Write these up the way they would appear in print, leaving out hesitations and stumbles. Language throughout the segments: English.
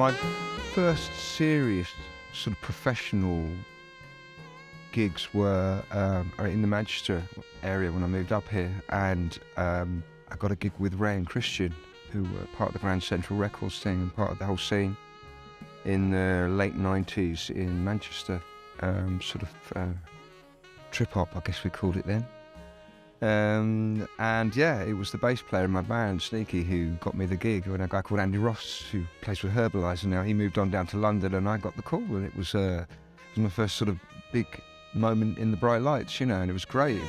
My first serious sort of professional gigs were in the Manchester area when I moved up here, and I got a gig with Ray and Christian, who were part of the Grand Central Records thing and part of the whole scene in the late 90s in Manchester, trip-hop, I guess we called it then. And yeah, it was the bass player in my band, Sneaky, who got me the gig, and a guy called Andy Ross, who plays with Herbalizer now. He moved on down to London, and I got the call, and it was my first sort of big moment in the bright lights, you know, and it was great.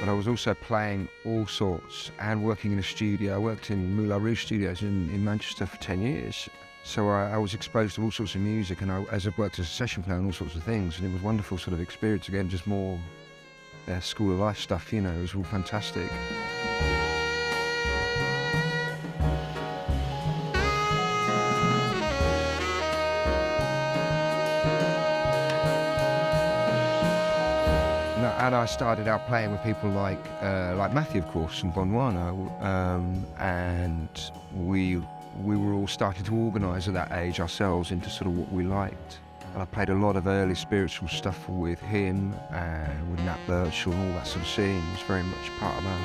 But I was also playing all sorts and working in a studio. I worked in Moulin Rouge Studios in Manchester for 10 years. So I was exposed to all sorts of music, and as I've worked as a session player and all sorts of things, and it was a wonderful sort of experience again, just more school of life stuff, you know, it was all fantastic. And I started out playing with people like Matthew, of course, and Gondwana, and we were all starting to organise at that age ourselves into sort of what we liked. And I played a lot of early spiritual stuff with him and with Nat Birchall and all that sort of scene. It was very much part of that.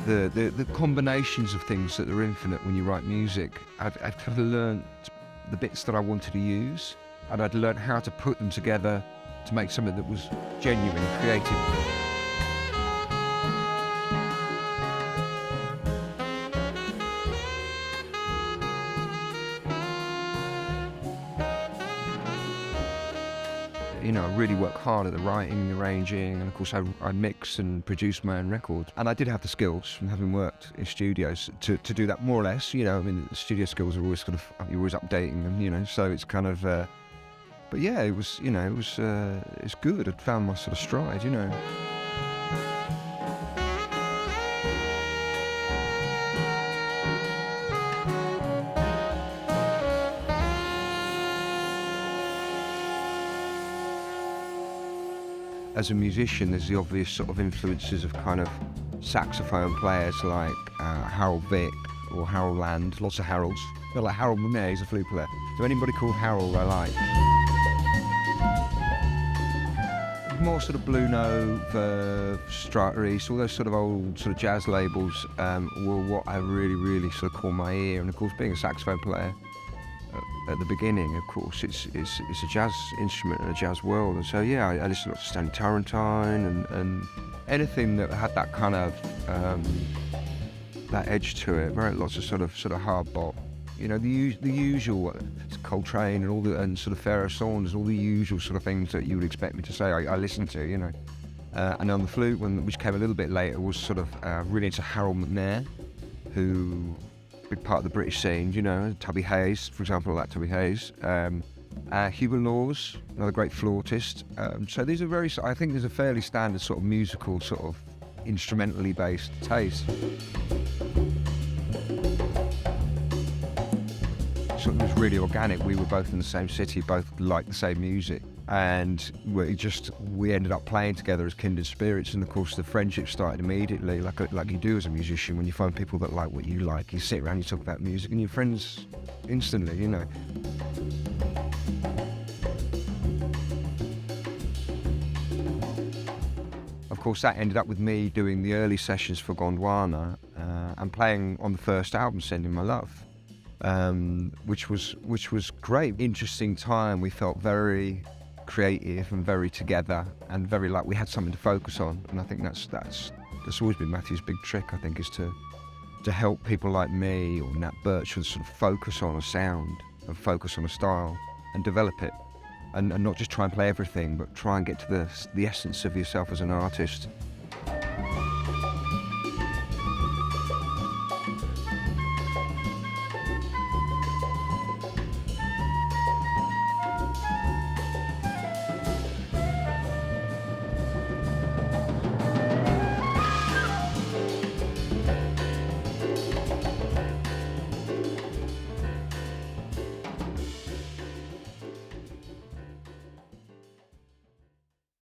The combinations of things that are infinite when you write music, I've kind of learned the bits that I wanted to use, and I'd learned how to put them together to make something that was genuine and creative. You know, I really worked hard at the writing, the arranging, and of course I mixed and produced my own records. And I did have the skills from having worked in studios to do that more or less, you know. I mean, the studio skills are always you're always updating them, you know, so it's kind of, but yeah, it was, you know, it's good. I'd found my sort of stride, you know. As a musician, there's the obvious sort of influences of kind of saxophone players like Harold Vick or Harold Land, lots of Harolds. They're like Harold Monet, he's a flute player. So anybody called Harold I like. More sort of Blue Note, Strata East, all those sort of old sort of jazz labels were what I really sort of caught my ear. And of course, being a saxophone player, at the beginning, of course, it's a jazz instrument in a jazz world, and so yeah, I listened to Stanley Turrentine and anything that had that kind of that edge to it. Very lots of sort of hard bop, you know, the usual Coltrane and sort of Pharaoh Saunders, all the usual sort of things that you would expect me to say. I listened to, you know, and on the flute, which came a little bit later, was sort of really into Harold McNair, who. Big part of the British scene, you know, Tubby Hayes, for example, like Tubby Hayes. Hubert Laws, another great flautist. So these are I think there's a fairly standard sort of musical, sort of instrumentally based taste. So it was really organic. We were both in the same city, both liked the same music. And we ended up playing together as kindred spirits, and of course the friendship started immediately, like you do as a musician. When you find people that like what you like, you sit around, you talk about music, and you're friends instantly, you know. Of course, that ended up with me doing the early sessions for Gondwana and playing on the first album, Sending My Love, which was great, interesting time. We felt very creative and very together and very like we had something to focus on, and I think that's always been Matthew's big trick, I think, is to help people like me or Nat Birchall sort of focus on a sound and focus on a style and develop it, and not just try and play everything, but try and get to the essence of yourself as an artist.